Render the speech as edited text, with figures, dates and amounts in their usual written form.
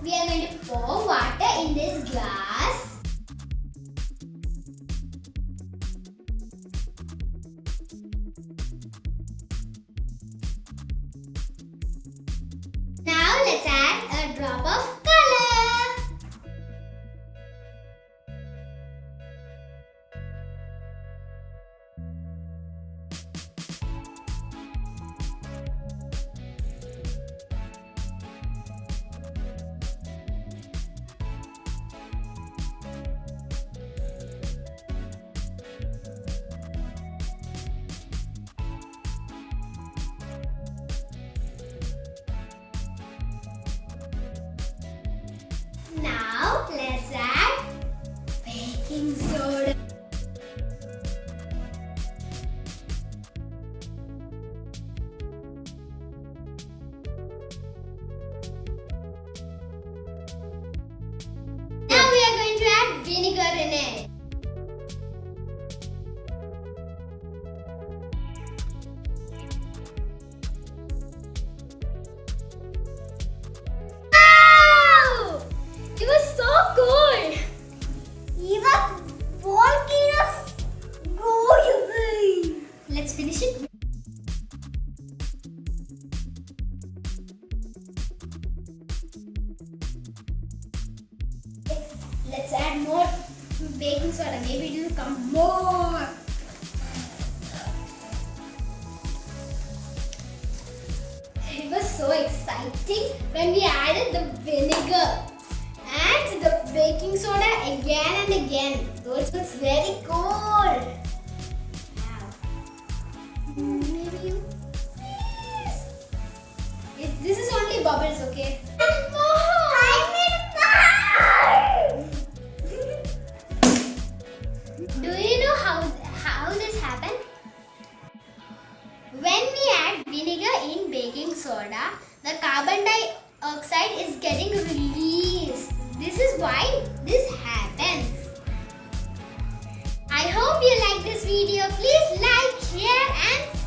we are going to pour water in this glass. Now let's add a drop of color. Now let's add baking soda. Now we are going to add vinegar in it. Wow! It was so cool! Even volcanoes go away. Let's finish it. Let's add more baking soda. Maybe it will come more. It was so exciting when we added the vinegar and the baking soda again and again. So it was very cool. Wow. Maybe you. This is only bubbles, okay? And more. Do you know how this happened? When we add vinegar in baking soda, the carbon dioxide is getting released. This is why this happens. I hope you like this video. Please like, share and